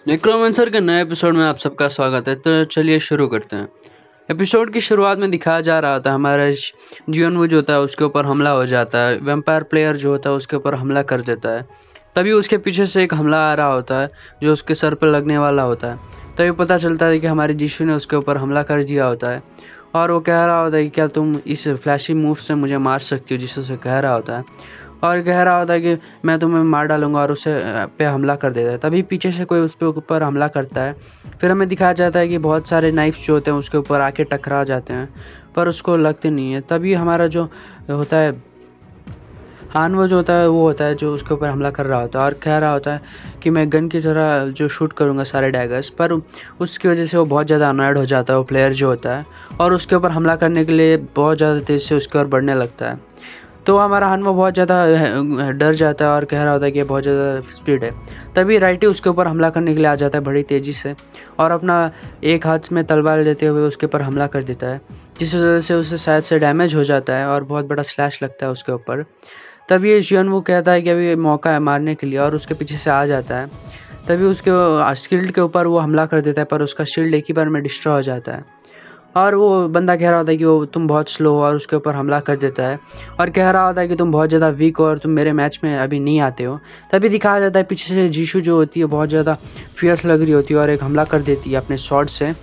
Necromancer के नए episode में आप सबका स्वागत है। तो चलिए शुरू करते हैं। एपिसोड की शुरुआत में दिखाया जा रहा था हमारा जियोनवू जो होता है उसके ऊपर हमला हो जाता है। वैम्पायर प्लेयर जो होता है उसके ऊपर हमला कर देता है। तभी उसके पीछे से एक हमला आ रहा होता है जो उसके सर पर लगने वाला होता है। तभी पता चलता है कि हमारी जीशू ने उसके ऊपर हमला कर दिया होता है और वो कह रहा होता है कि क्या तुम इस फ्लैशी मूव से मुझे मार सकती हो, जिससे उसे कह रहा होता है और कह रहा होता है कि मैं तुम्हें मार डालूंगा और उसे पे हमला कर देता है। तभी पीछे से कोई उस पे ऊपर हमला करता है। फिर हमें दिखाया जाता है कि बहुत सारे नाइफ्स जो होते हैं उसके ऊपर आके टकरा जाते हैं पर उसको लगते नहीं है। तभी हमारा जो होता है हानवो जो होता है वो होता है जो उसके ऊपर हमला कर रहा होता है और कह रहा होता है कि मैं गन की तरह जो शूट करूंगा सारे डैगर्स, पर उसकी वजह से वो बहुत ज़्यादा अनॉयड हो जाता है वो प्लेयर जो होता है और उसके ऊपर हमला करने के लिए बहुत ज़्यादा तेज़ से उसके ओर बढ़ने लगता है। तो हमारा हनुमा बहुत ज़्यादा डर जाता है और कह रहा होता है कि बहुत ज़्यादा स्पीड है। तभी राइटी उसके ऊपर हमला करने के लिए आ जाता है बड़ी तेज़ी से और अपना एक हाथ में तलवार लेते हुए उसके ऊपर हमला कर देता है, जिस वजह से उसे शायद से डैमेज हो जाता है और बहुत बड़ा स्लैश लगता है उसके ऊपर। तभी ये शियनवू कहता है कि अभी मौका है मारने के लिए और उसके पीछे से आ जाता है। तभी उसके शील्ड के ऊपर वो हमला कर देता है पर उसका शील्ड एक ही बार में डिस्ट्रॉय हो जाता है और वो बंदा कह रहा होता है कि वो तुम बहुत स्लो हो और उसके ऊपर हमला कर देता है और कह रहा होता है कि तुम बहुत ज़्यादा वीक हो और तुम मेरे मैच में अभी नहीं आते हो। तभी दिखाया जाता है पीछे से जीशू जो होती है बहुत ज़्यादा फियर्स लग रही होती है और एक हमला कर देती है अपने शॉट से,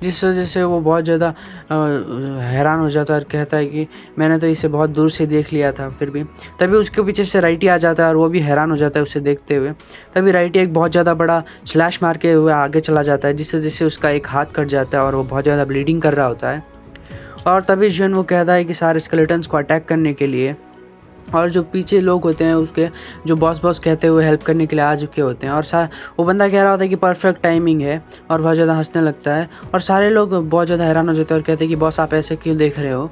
जिस वजह से वो बहुत ज़्यादा हैरान हो जाता है और कहता है कि मैंने तो इसे बहुत दूर से देख लिया था फिर भी। तभी उसके पीछे से राइटी आ जाता है और वो भी हैरान हो जाता है उसे देखते हुए। तभी राइटी एक बहुत ज़्यादा बड़ा स्लैश मार के हुए आगे चला जाता है, जिस वजह से उसका एक हाथ कट जाता है और वो बहुत ज़्यादा ब्लीडिंग कर रहा होता है। और तभी जिन वो कहता है कि सारे स्केलेटन्स को अटैक करने के लिए और जो पीछे लोग होते हैं उसके जो बॉस कहते हुए हेल्प करने के लिए आ चुके होते हैं और वो बंदा कह रहा होता है कि परफेक्ट टाइमिंग है और बहुत ज़्यादा हंसने लगता है और सारे लोग बहुत ज़्यादा हैरान हो जाते हैं और कहते हैं कि बॉस आप ऐसे क्यों देख रहे हो।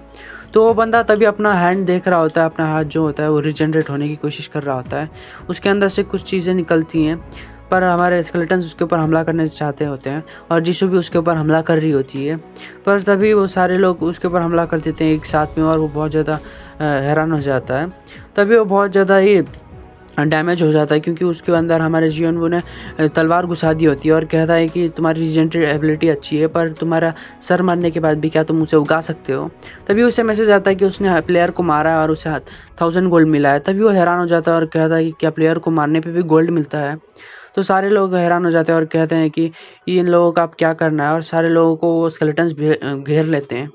तो वो बंदा तभी अपना हैंड देख रहा होता है, अपना हाथ जो होता है वो रिजनरेट होने की कोशिश कर रहा होता है। उसके अंदर से कुछ चीज़ें निकलती हैं पर हमारे स्केलेटन्स उसके ऊपर हमला करने चाहते होते हैं और जीशू भी उसके ऊपर हमला कर रही होती है। पर तभी वो सारे लोग उसके ऊपर हमला कर देते हैं एक साथ में और वो बहुत ज़्यादा हैरान हो जाता है। तभी वो बहुत ज़्यादा ही डैमेज हो जाता है क्योंकि उसके अंदर हमारे जियोनवू ने तलवार घुसा दी होती है और कहता है कि तुम्हारी रीजनरेटिव एबिलिटी अच्छी है पर तुम्हारा सर मारने के बाद भी क्या तुम उसे उगा सकते हो। तभी उसे मैसेज आता है कि उसने प्लेयर को मारा है और उसे 1000 गोल्ड मिला है। तभी वो हैरान हो जाता है और कहता है कि क्या प्लेयर को मारने पे भी गोल्ड मिलता है। तो सारे लोग हैरान हो जाते हैं और कहते हैं कि इन लोगों का अब क्या करना है और सारे लोगों को वो स्केलेटन्स घेर लेते हैं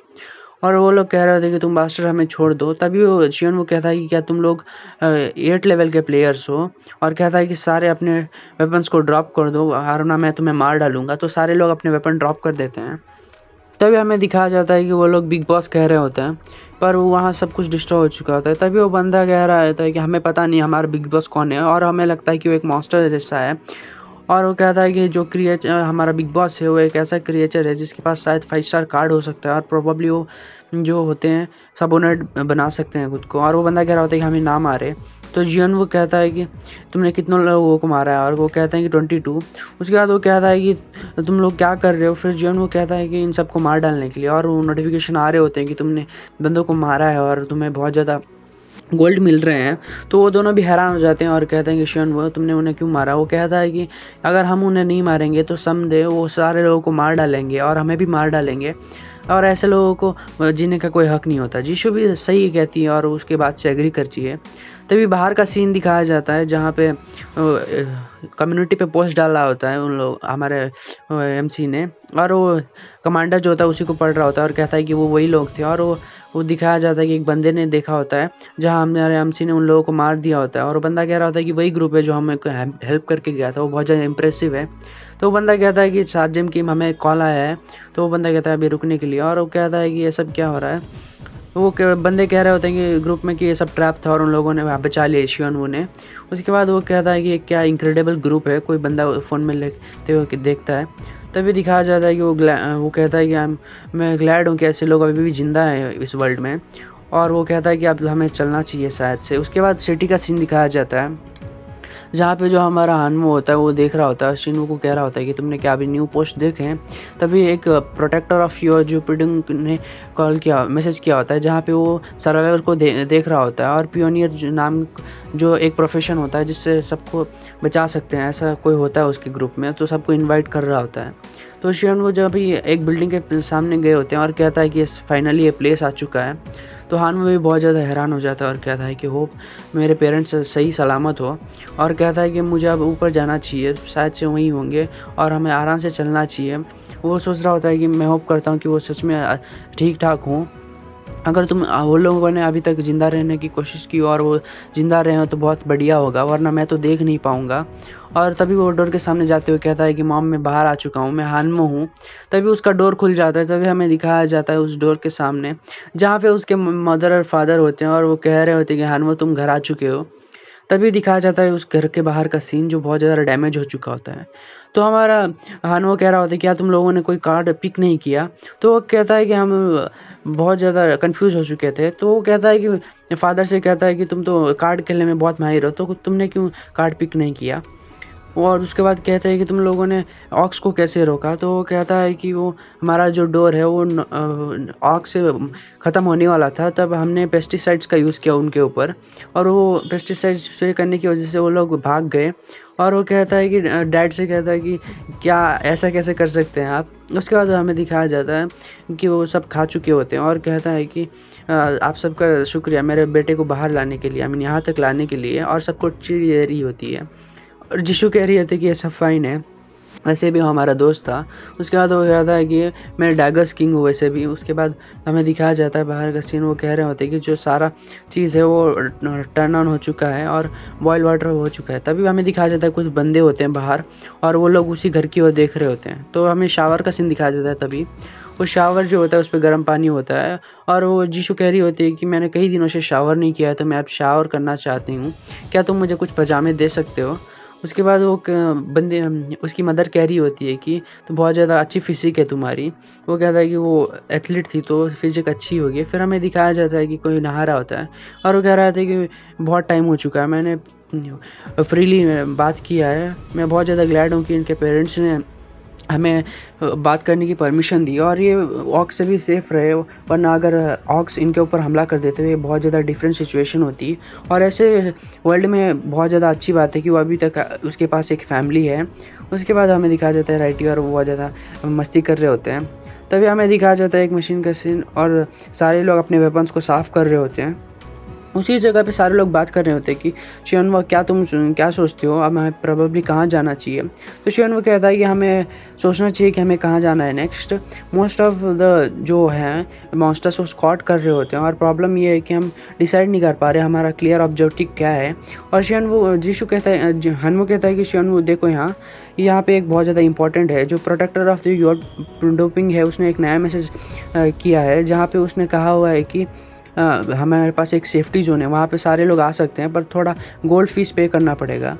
और वो लोग कह रहे थे कि तुम मास्टर हमें छोड़ दो। तभी वो जियोन वो कहता है कि क्या तुम लोग 8 लेवल के प्लेयर्स हो और कहता है कि सारे अपने वेपन्स को ड्रॉप कर दो वरना मैं तुम्हें मार डालूंगा। तो सारे लोग अपने वेपन ड्रॉप कर देते हैं। तभी हमें दिखाया जाता है कि वो लोग बिग बॉस कह रहे होते हैं पर वहाँ सब कुछ डिस्ट्रॉय हो चुका होता है। तभी वो बंदा कह रहा होता है कि हमें पता नहीं हमारा बिग बॉस कौन है और हमें लगता है कि वो एक मॉन्स्टर जैसा है और वो कहता है कि जो क्रिएचर हमारा बिग बॉस है वो एक ऐसा क्रिएचर है जिसके पास शायद 5 स्टार कार्ड हो सकता है और प्रोबेबली वो जो होते हैं सबोनेट बना सकते हैं खुद को। और वो बंदा कह रहा होता है कि हमें ना मारे। तो जियन वो कहता है कि तुमने कितने लोगों को मारा है और वो कहते हैं कि 22। उसके बाद वो कहता है कि तुम लोग क्या कर रहे हो। फिर जियन वो कहता है कि इन सबको मार डालने के लिए और वो नोटिफिकेशन आ रहे होते हैं कि तुमने बंदों को मारा है और तुम्हें बहुत ज़्यादा गोल्ड मिल रहे हैं। तो वो दोनों भी हैरान हो जाते हैं और कहते हैं कि शिवन वो तुमने उन्हें क्यों मारा। वो कहता है कि अगर हम उन्हें नहीं मारेंगे तो समझे वो सारे लोगों को मार डालेंगे और हमें भी मार डालेंगे और ऐसे लोगों को जीने का कोई हक नहीं होता। जीशु भी सही कहती है और उसके बाद से एग्री करती है। तभी बाहर का सीन दिखाया जाता है जहाँ पे कम्युनिटी पे पोस्ट डाला होता है उन लोग हमारे एमसी ने और वो कमांडर जो होता है उसी को पढ़ रहा होता है और कहता है कि वो वही लोग थे और वो दिखाया जाता है कि एक बंदे ने देखा होता है जहाँ हमारे एमसी ने उन लोगों को मार दिया होता है और बंदा कह रहा होता है कि वही ग्रुप है जो हमें हेल्प करके गया था, वो बहुत ज़्यादा इंप्रेसिव है। तो वो बंदा कहता है कि सार्जिम की हमें कॉल आया है। तो वो बंदा कहता है अभी रुकने के लिए और वो कहता है कि ये सब क्या हो रहा है। वो बंदे कह रहे होते हैं कि ग्रुप में कि ये सब ट्रैप था और उन लोगों ने बचा लिया शियोनवू ने। उसके बाद वो कहता है कि क्या इनक्रेडिबल ग्रुप है, कोई बंदा फ़ोन में लेते हुए देखता है। तभी दिखाया जाता है कि वो कहता है कि मैं ग्लैड हूँ कि ऐसे लोग अभी भी ज़िंदा हैं इस वर्ल्ड में और वो कहता है कि अब हमें चलना चाहिए शायद से। उसके बाद सिटी का सीन दिखाया जाता है जहाँ पे जो हमारा हानवो होता है वो देख रहा होता है, शिनवू को कह रहा होता है कि तुमने क्या अभी न्यू पोस्ट देखे हैं। तभी एक प्रोटेक्टर ऑफ योर जुपिडिंग ने मैसेज किया होता है जहाँ पे वो सर्वाइवर को देख रहा होता है और पियोनियर नाम जो एक प्रोफेशन होता है जिससे सबको बचा सकते हैं, ऐसा कोई होता है उसके ग्रुप में, तो सबको इनवाइट कर रहा होता है। तो शियन वो जब भी एक बिल्डिंग के सामने गए होते हैं और कहता है कि फाइनली ये प्लेस आ चुका है, तो हानवो भी बहुत ज़्यादा हैरान हो जाता है और कहता है कि होप मेरे पेरेंट्स सही सलामत हो, और कहता है कि मुझे अब ऊपर जाना चाहिए, शायद से वहीं होंगे और हमें आराम से चलना चाहिए। वो सोच रहा होता है कि मैं होप करता हूँ कि वो सच में ठीक ठाक हों। अगर वो लोगों ने अभी तक ज़िंदा रहने की कोशिश की और वो ज़िंदा रहे हो तो बहुत बढ़िया होगा, वरना मैं तो देख नहीं पाऊँगा। और तभी वो डोर के सामने जाते हुए कहता है कि मॉम मैं बाहर आ चुका हूँ, मैं हानमो हूँ। तभी उसका डोर खुल जाता है, तभी हमें दिखाया जाता है उस डोर के सामने जहाँ पे उसके मदर और फादर होते हैं और वो कह रहे होते हैं कि हानमो तुम घर आ चुके हो। तभी दिखाया जाता है उस घर के बाहर का सीन जो बहुत ज़्यादा डैमेज हो चुका होता है। तो हमारा हानवो कह रहा होता है क्या तुम लोगों ने कोई कार्ड पिक नहीं किया? तो वो कहता है कि हम बहुत ज़्यादा कन्फ्यूज़ हो चुके थे। तो वो कहता है कि फादर से कहता है कि तुम तो कार्ड खेलने में बहुत माहिर हो, तो तुमने क्यों कार्ड पिक नहीं किया? और उसके बाद कहते हैं कि तुम लोगों ने ऑक्स को कैसे रोका? तो वो कहता है कि वो हमारा जो डोर है वो ऑक्स से ख़त्म होने वाला था, तब हमने पेस्टिसाइड्स का यूज़ किया उनके ऊपर, और वो पेस्टिसाइड्स स्प्रे करने की वजह से वो लोग भाग गए। और वो कहता है कि डैड से कहता है कि क्या ऐसा कैसे कर सकते हैं आप? उसके बाद हमें दिखाया जाता है कि वो सब खा चुके होते हैं और कहता है कि आप सबका शुक्रिया मेरे बेटे को बाहर लाने के लिए, आई मीन यहाँ तक लाने के लिए, और सबको चिढ़ दे रही होती है। और जिशु कह रही होती है कि ये सब फाइन है, वैसे भी वो हमारा दोस्त था। उसके बाद वो कहता है कि मैं डैगर्स किंग हूँ वैसे भी। उसके बाद हमें दिखाया जाता है बाहर का सीन, वो कह रहे होते हैं कि जो सारा चीज़ है वो टर्न ऑन हो चुका है और बॉयल वाटर हो चुका है। तभी हमें दिखाया जाता है कुछ बंदे होते हैं बाहर और वो लोग उसी घर की ओर देख रहे होते हैं। तो हमें शावर का सीन दिखाया जाता है। तभी वो शावर जो होता है उस पर गर्म पानी होता है और वो जीशु कह रही होती है कि मैंने कई दिनों से शावर नहीं किया है, तो मैं अब शावर करना चाहती हूँ, क्या तुम मुझे कुछ पजामे दे सकते हो? उसके बाद वो बंदे उसकी मदर कह रही होती है कि तो बहुत ज़्यादा अच्छी फ़िज़िक है तुम्हारी। वो कहता है कि वो एथलीट थी तो फ़िज़िक अच्छी होगी। फिर हमें दिखाया जाता है कि कोई नहा रहा होता है और वो कह रहा था कि बहुत टाइम हो चुका है, मैंने फ्रीली बात किया है, मैं बहुत ज़्यादा ग्लैड हूँ कि इनके पेरेंट्स ने हमें बात करने की परमिशन दी और ये ऑक्स से भी सेफ़ रहे, वरना अगर ऑक्स इनके ऊपर हमला कर देते हुए बहुत ज़्यादा डिफरेंट सिचुएशन होती। और ऐसे वर्ल्ड में बहुत ज़्यादा अच्छी बात है कि वो अभी तक उसके पास एक फ़ैमिली है। उसके बाद हमें दिखाया जाता है राइटी और वो बहुत ज़्यादा मस्ती कर रहे होते हैं। तभी हमें दिखाया जाता है एक मशीन का सीन और सारे लोग अपने वेपन्स को साफ़ कर रहे होते हैं। उसी जगह पे सारे लोग बात कर रहे होते हैं कि शियनवा क्या सोचते हो, अब हमें प्रोबेबली कहाँ जाना चाहिए? तो शियनवा कहता है कि हमें सोचना चाहिए कि हमें कहाँ जाना है नेक्स्ट। मोस्ट ऑफ द जो हैं मॉन्स्टर्स वो स्क्वाड कर रहे होते हैं और प्रॉब्लम ये है कि हम डिसाइड नहीं कर पा रहे हमारा क्लियर ऑब्जेक्टिव क्या है। और जीशु कहता है हनवो कहता है कि शियनवो देखो यहाँ पे एक बहुत ज़्यादा इंपॉर्टेंट है, जो protector of the your doping है उसने एक नया मैसेज किया है जहाँ पे उसने कहा हुआ है कि हमारे पास एक सेफ्टी ज़ोन है, वहाँ पे सारे लोग आ सकते हैं पर थोड़ा गोल्ड फ़ीस पे करना पड़ेगा।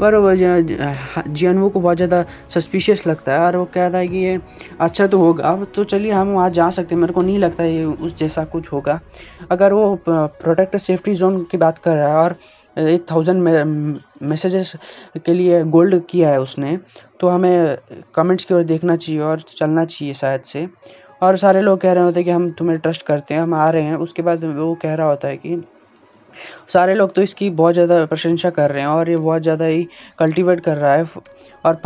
पर वो जियानवो को बहुत ज़्यादा सस्पिशियस लगता है और वो कहता है कि ये अच्छा तो होगा, तो चलिए हम वहाँ जा सकते हैं, मेरे को नहीं लगता ये उस जैसा कुछ होगा। अगर वो प्रोटेक्टर सेफ्टी ज़ोन की बात कर रहा है और 1000 मैसेजेस के लिए गोल्ड किया है उसने, तो हमें कमेंट्स की ओर देखना चाहिए और चलना चाहिए शायद से। और सारे लोग कह रहे होते हैं कि हम तुम्हें ट्रस्ट करते हैं, हम आ रहे हैं। उसके बाद वो कह रहा होता है कि सारे लोग तो इसकी बहुत ज़्यादा प्रशंसा कर रहे हैं और ये बहुत ज़्यादा ही कल्टीवेट कर रहा है और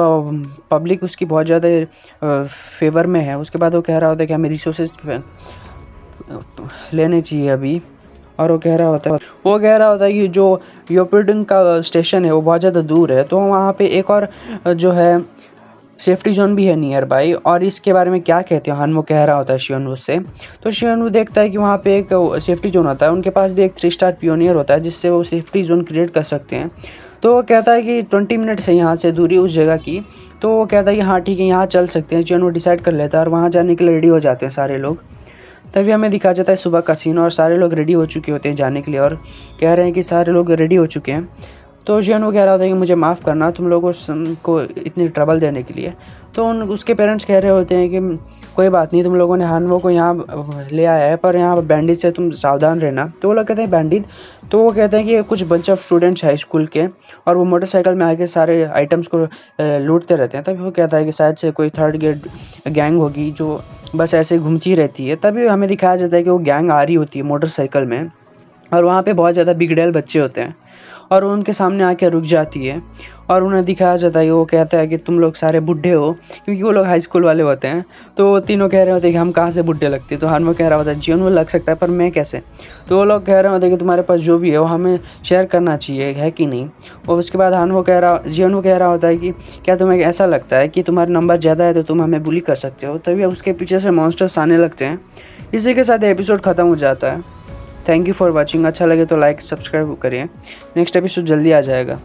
पब्लिक उसकी बहुत ज़्यादा फेवर में है। उसके बाद वो कह रहा होता है कि हमें रिसोर्सेज लेने चाहिए अभी। और वो कह रहा होता है कि जो योपिडिंग का स्टेशन है वो बहुत ज़्यादा दूर है, तो वहाँ पे एक और जो है सेफ्टी जोन भी है नियर बाई, और इसके बारे में क्या कहते हो हनवो कह रहा होता है शियोनवो से। तो शियोनवो देखता है कि वहाँ पे एक सेफ्टी जोन होता है, उनके पास भी एक 3 स्टार पियोनियर होता है जिससे वो सेफ्टी जोन क्रिएट कर सकते हैं। तो वो कहता है कि 20 मिनट से यहाँ से दूरी उस जगह की। तो वो कहता है कि हाँ ठीक है यहाँ चल सकते हैं। शियोनवो डिसाइड कर लेता है और वहाँ जाने के लिए रेडी हो जाते हैं सारे लोग। तभी हमें दिखाया जाता है सुबह का सीन और सारे लोग रेडी हो चुके होते हैं जाने के लिए और कह रहे हैं कि सारे लोग रेडी हो चुके हैं। तो जियानवो कह रहा होता है कि मुझे माफ़ करना तुम लोगों को इतनी ट्रबल देने के लिए। तो उसके पेरेंट्स कह रहे होते हैं कि कोई बात नहीं, तुम लोगों ने हानवो को यहाँ ले आया है पर यहाँ बैंडिट से तुम सावधान रहना। तो वो लोग कहते हैं बैंडिट? तो वो कहते हैं कि कुछ बंच ऑफ स्टूडेंट्स है स्कूल के और वो मोटरसाइकिल में आके सारे आइटम्स को लूटते रहते हैं। तभी वो कहता है कि शायद से कोई थर्ड ग्रेड गैंग होगी जो बस ऐसे घूमती रहती है। तभी हमें दिखाया जाता है कि वो गैंग आ रही होती है मोटरसाइकिल में और वहाँ पे बहुत ज़्यादा बिगड़ैल बच्चे होते हैं और वो उनके सामने आके रुक जाती है और उन्हें दिखाया जाता है कि वो कहता है कि तुम लोग सारे बुढ़े हो, क्योंकि वो लोग हाई स्कूल वाले होते हैं। तो वो तीनों कह रहे होते हैं कि हम कहाँ से बुढ़े लगते, तो हानवो कह रहा होता है जियोनवो लग सकता है पर मैं कैसे। तो वो लोग कह रहे होते हैं कि तुम्हारे पास जो भी है वो हमें शेयर करना चाहिए, है कि नहीं। और उसके बाद जियोनवो कह रहा होता है कि क्या तुम्हें ऐसा लगता है कि तुम्हारा नंबर ज़्यादा है तो तुम हमें बुली कर सकते हो। तभी उसके पीछे से मॉन्स्टर्स आने लगते हैं। इसी के साथ एपिसोड ख़त्म हो जाता है। Thank you for watching. अच्छा लगे तो लाइक सब्सक्राइब करिए। नेक्स्ट एपिसोड जल्दी आ जाएगा।